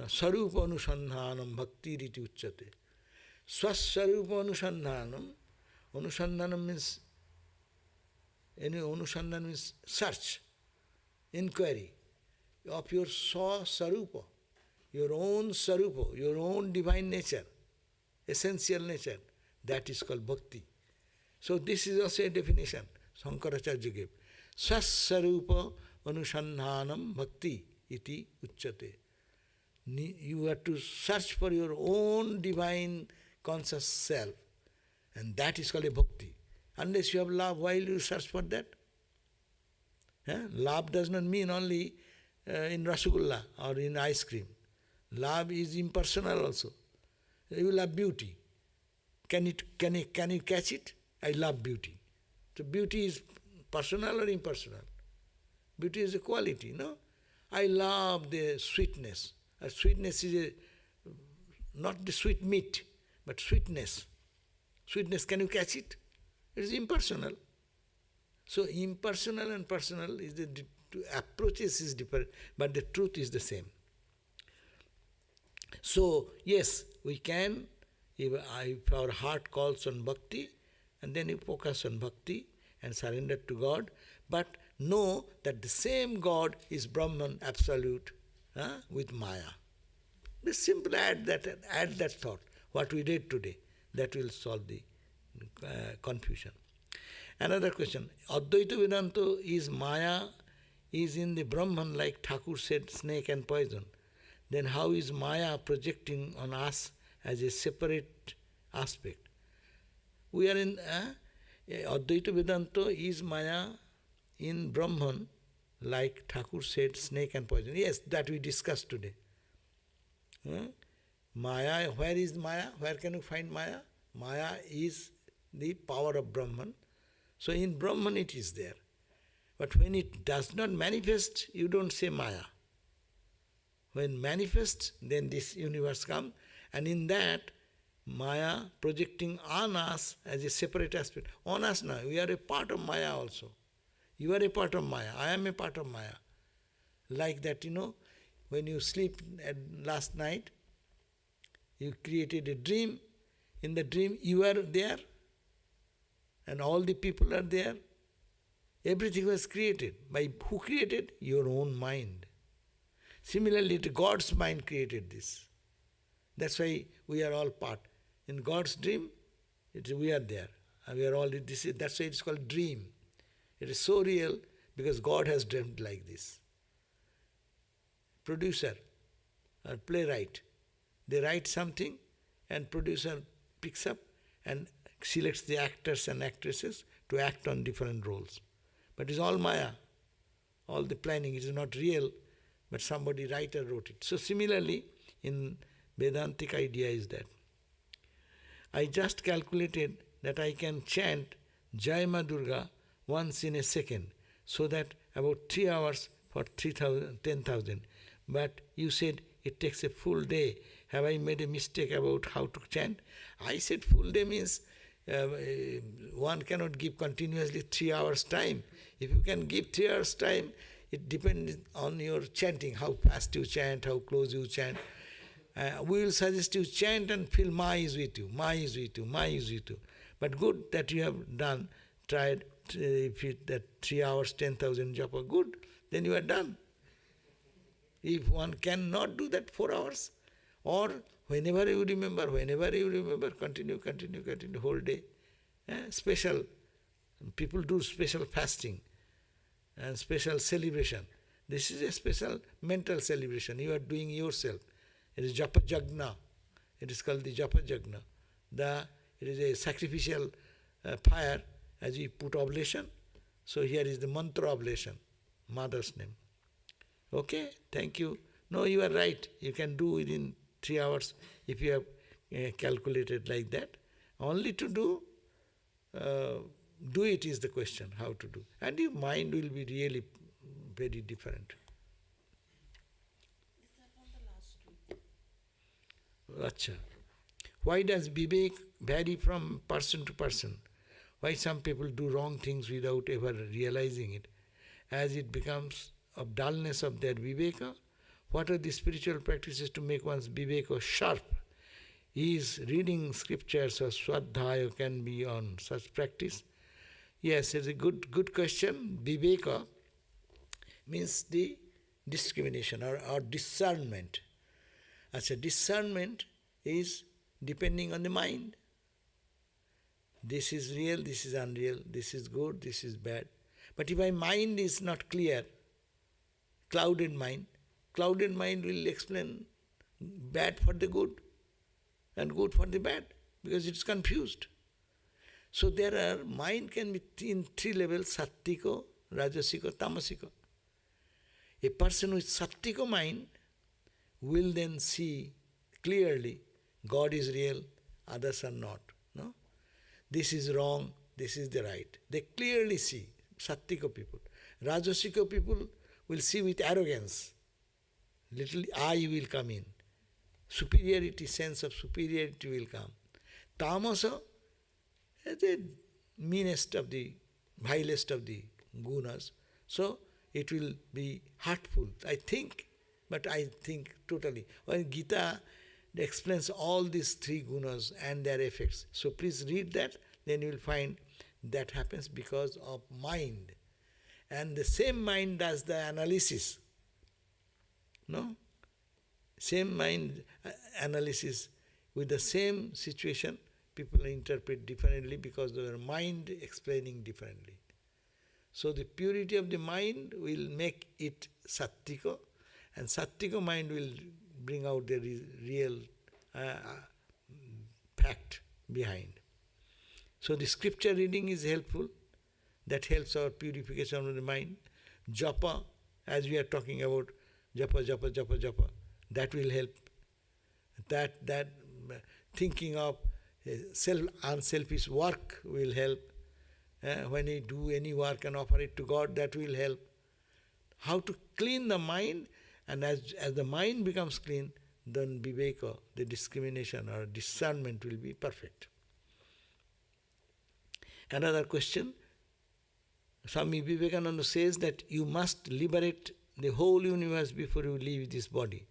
sarupa anusandhanam bhakti riti uchyate. Swasarupa anusandhanam means, anusandhan means search, inquiry of your sarupa, your own sarupa, your own divine nature, essential nature. That is called bhakti. So this is also a definition Shankaracharya gave. Sassarupa anusandhanam bhakti iti uchyate. You have to search for your own divine conscious self, and that is called a bhakti. Unless you have love, why will you search for that? Love does not mean only in Rasgulla or in ice cream. Love is impersonal also. You love beauty. Can you catch it? I love beauty. So beauty is personal or impersonal? Beauty is a quality, no? I love the sweetness. Sweetness is not the sweet meat, but sweetness. Sweetness, can you catch it? It is impersonal. So impersonal and personal is the approaches is different, but the truth is the same. So yes, we can, if our heart calls on bhakti, and then you focus on bhakti and surrender to God, but know that the same God is Brahman, absolute, with Maya. Just simply add that thought, what we read today, that will solve the confusion. Another question, Advaita Vedanta is Maya, is in the Brahman, like Thakur said, snake and poison. Then how is Maya projecting on us as a separate aspect? We are in Advaita Vedanta is Maya in Brahman, like Thakur said, snake and poison. Yes, that we discussed today. Maya, where is Maya? Where can you find Maya? Maya is the power of Brahman. So in Brahman it is there. But when it does not manifest, you don't say Maya. When manifests, then this universe comes, and in that, Maya projecting on us as a separate aspect. On us now, we are a part of Maya also. You are a part of Maya, I am a part of Maya. Like that, when you sleep last night, you created a dream. In the dream, you are there, and all the people are there. Everything was created. By who created? Your own mind. Similarly, God's mind created this. That's why we are all part. In God's dream, we are there. And we are all, that's why it's called dream. It is so real because God has dreamt like this. Producer or playwright, they write something and producer picks up and selects the actors and actresses to act on different roles. But it's all Maya, all the planning. It is not real, but somebody writer wrote it. So similarly, in Vedantic idea is that I just calculated that I can chant Jai Ma Durga once in a second, so that about 3 hours for 10,000. But you said it takes a full day. Have I made a mistake about how to chant? I said full day means one cannot give continuously 3 hours time. If you can give 3 hours time, it depends on your chanting, how fast you chant, how close you chant. We will suggest you chant and feel Ma is with you, Ma is with you, Ma is with you. But good that you have done, tried, if that 3 hours, 10,000 japa, good, then you are done. If one cannot do that 4 hours, or whenever you remember, continue, whole day. Special, people do special fasting and special celebration. This is a special mental celebration. You are doing yourself. It is japa jagna. It is called the japa jagna. It is a sacrificial fire as you put oblation. So here is the mantra oblation, mother's name. Okay, thank you. No, you are right. You can do within 3 hours if you have calculated like that. Only to do it is the question, how to do. And your mind will be really very different. Acha. Why does Vivek vary from person to person? Why some people do wrong things without ever realizing it? As it becomes of dullness of their Viveka, what are the spiritual practices to make one's Viveka sharp? Is reading scriptures or Swadhyaya can be on such practice? Yes, it's a good question. Viveka means the discrimination or discernment. As a discernment is depending on the mind. This is real, this is unreal, this is good, this is bad. But if my mind is not clear, clouded mind will explain bad for the good and good for the bad, because it's confused. So mind can be in 3 levels, sattvika, rajasika, tamasika. A person with sattvika mind will then see clearly God is real, others are not. No? This is wrong, this is the right. They clearly see, sattvika people. Rajasika people will see with arrogance. Little I will come in. Superiority, sense of superiority will come. Tamasa is the meanest of the, vilest of the gunas. So it will be hurtful, I think, but I think totally. When Gita explains all these 3 gunas and their effects. So please read that, then you will find that happens because of mind. And the same mind does the analysis. No? Same mind analysis with the same situation, people interpret differently because of their mind explaining differently. So the purity of the mind will make it sattvika, and sattvika mind will bring out the real fact behind. So the scripture reading is helpful. That helps our purification of the mind. Japa, as we are talking about, japa, that will help. That thinking of unselfish work will help. When you do any work and offer it to God, that will help. How to clean the mind, and as the mind becomes clean, then viveka, the discrimination or discernment will be perfect. Another question, Swami Vivekananda says that you must liberate the whole universe before you leave this body.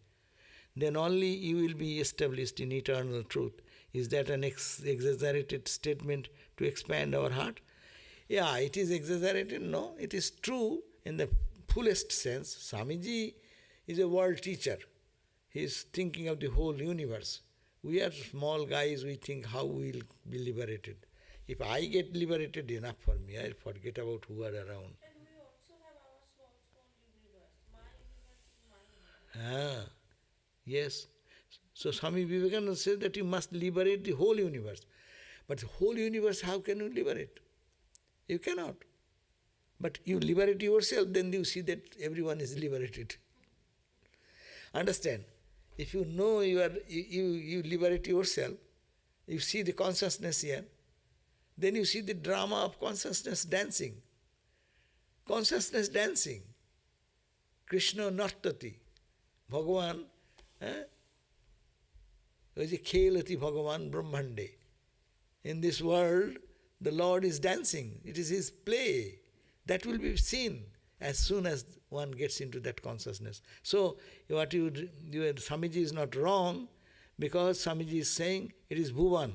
Then only you will be established in eternal truth. Is that an exaggerated statement to expand our heart? Yeah, it is exaggerated. No, it is true in the fullest sense. Swamiji is a world teacher. He is thinking of the whole universe. We are small guys, we think how we will be liberated. If I get liberated, enough for me. I'll forget about who are around. And we also have our small universe. My universe is my universe. Yes. So Swami Vivekananda says that you must liberate the whole universe. But the whole universe, how can you liberate? You cannot. But you liberate yourself, then you see that everyone is liberated. Understand? If you know you liberate yourself, you see the consciousness here, then you see the drama of consciousness dancing. Consciousness dancing. Krishna Nartati. Bhagavan, Khelati Bhagavan Brahmande. In this world, the Lord is dancing. It is His play. That will be seen as soon as one gets into that consciousness. So, Swamiji is not wrong, because Swamiji is saying it is Bhuvan.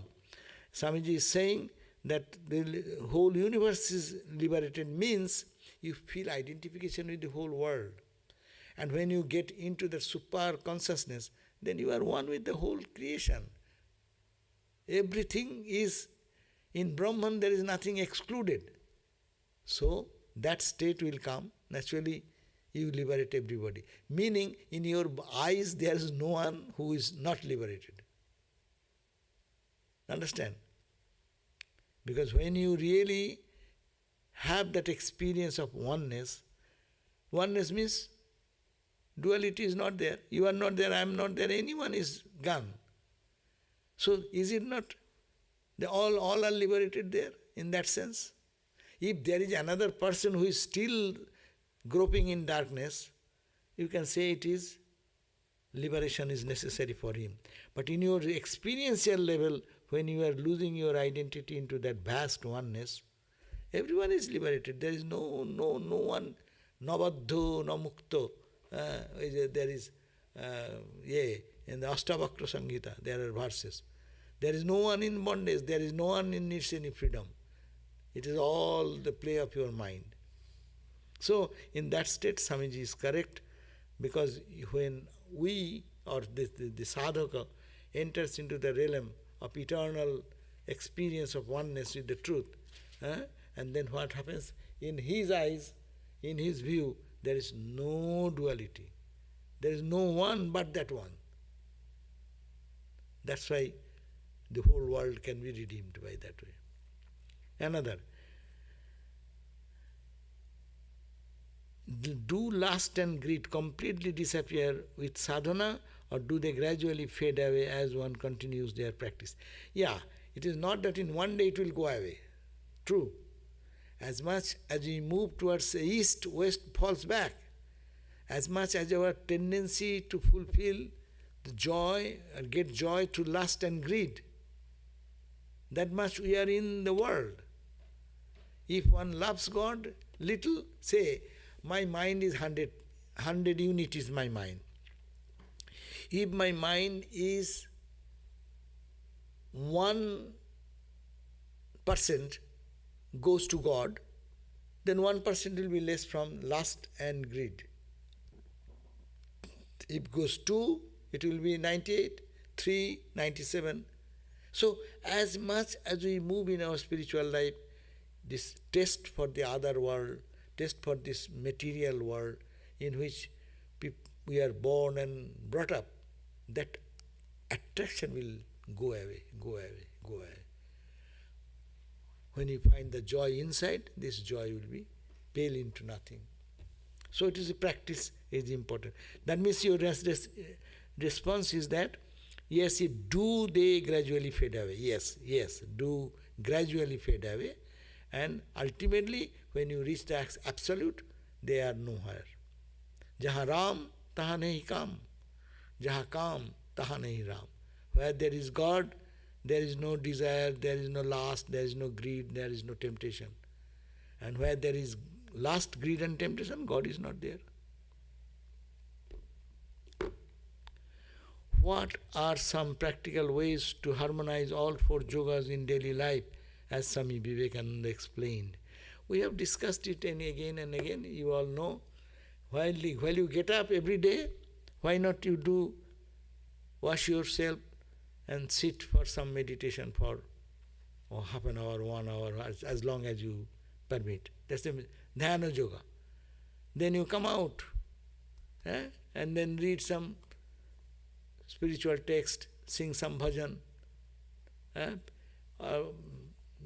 Swamiji is saying that the whole universe is liberated means you feel identification with the whole world. And when you get into the super consciousness, then you are one with the whole creation. Everything is, in Brahman there is nothing excluded. So, that state will come, naturally you liberate everybody. Meaning, in your eyes there is no one who is not liberated. Understand? Because when you really have that experience of oneness means duality is not there. You are not there, I am not there, anyone is gone. So is it not? All are liberated there in that sense. If there is another person who is still groping in darkness, you can say it is liberation is necessary for him. But in your experiential level, when you are losing your identity into that vast oneness, everyone is liberated. There is no one, no baddho, no mukto. There is, in the Ashtavakra Samhita, there are verses. There is no one in bondage, there is no one in needs any freedom. It is all the play of your mind. So, in that state, Swamiji is correct, because when we, or the sadhaka, enters into the realm of eternal experience of oneness with the truth, and then what happens? In his eyes, in his view, there is no duality. There is no one but that one. That's why the whole world can be redeemed by that way. Another. Do lust and greed completely disappear with sadhana, or do they gradually fade away as one continues their practice? Yeah, it is not that in one day it will go away. True. As much as we move towards the east, west falls back. As much as our tendency to fulfill the joy, or get joy through lust and greed, that much we are in the world. If one loves God little, say, my mind is 100 unit is my mind. If my mind is 1% goes to God, then 1% will be less from lust and greed. If it goes 2, it will be 98, 3, 97. So, as much as we move in our spiritual life, this taste for the other world, taste for this material world in which we are born and brought up, that attraction will go away, go away, go away. When you find the joy inside, this joy will be pale into nothing. So it is a practice is important. That means your response is that, yes, do they gradually fade away? Yes, do gradually fade away. And ultimately, when you reach the absolute, they are nowhere. Jaha Ram, taha nahi kam. Jaha kam, taha nahi Ram. Where there is God, there is no desire, there is no lust, there is no greed, there is no temptation. And where there is lust, greed and temptation, God is not there. What are some practical ways to harmonize all 4 yogas in daily life, as Swami Vivekananda explained? We have discussed it again and again. You all know, while you get up every day, why not you wash yourself and sit for some meditation for half an hour, 1 hour, as long as you permit. That's the dhyana yoga. Then you come out and then read some spiritual text, sing some bhajan,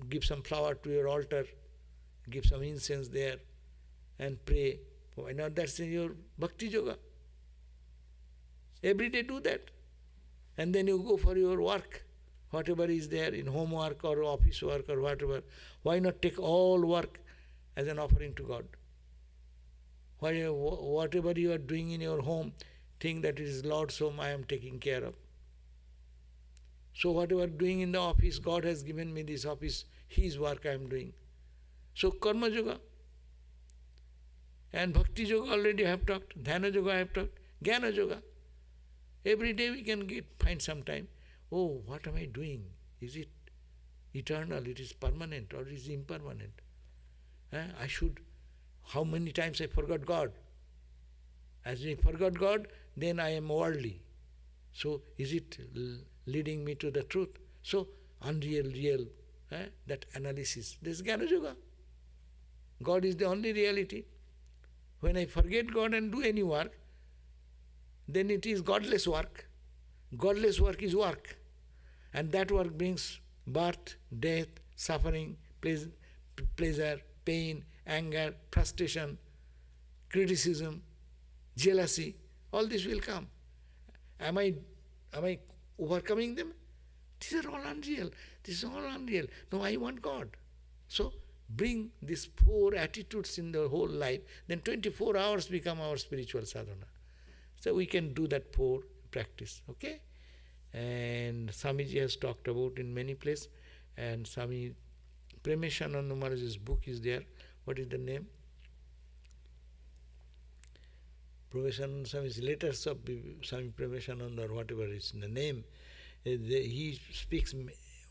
give some flower to your altar, give some incense there, and pray. Why not? That's in your bhakti yoga. Every day do that. And then you go for your work, whatever is there in homework or office work or whatever. Why not take all work as an offering to God? Whatever you are doing in your home, think that it is Lord's home I am taking care of. So whatever doing in the office, God has given me this office, His work I am doing. So karma yoga. And bhakti yoga already I have talked, dhyana yoga I have talked, jnana yoga. Every day we can find some time. Oh, what am I doing? Is it eternal? It is permanent or is it impermanent? I should. How many times I forgot God? As I forgot God, then I am worldly. So is it leading me to the truth? So unreal, real, that analysis. This is Jnana Yoga. God is the only reality. When I forget God and do any work, then it is godless work. Godless work is work. And that work brings birth, death, suffering, pleasure, pain, anger, frustration, criticism, jealousy. All this will come. Am I overcoming them? These are all unreal. This is all unreal. No, I want God. So bring these 4 attitudes in the whole life, then 24 hours become our spiritual sadhana. So we can do that 4 practice, okay? And Swamiji has talked about in many places, and Swami Premeshananda Maharaj's book is there. What is the name? Premeshananda Swami's letters of Swami Premeshananda or whatever is the name. He speaks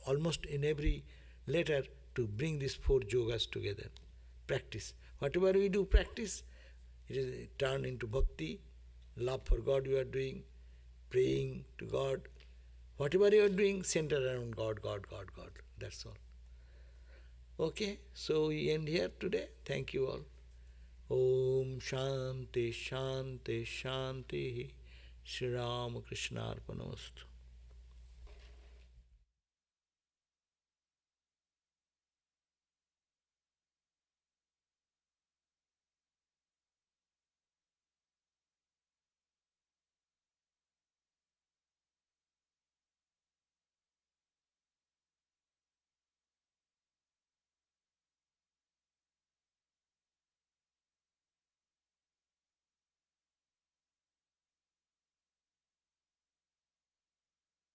almost in every letter to bring these 4 yogas together. Practice. Whatever we do, practice, it is turned into bhakti. Love for God you are doing, praying to God. Whatever you are doing, center around God, God, God, God. That's all. Okay, so we end here today. Thank you all. Om Shanti Shanti Shanti Shri Ram Krishna Arpanastu.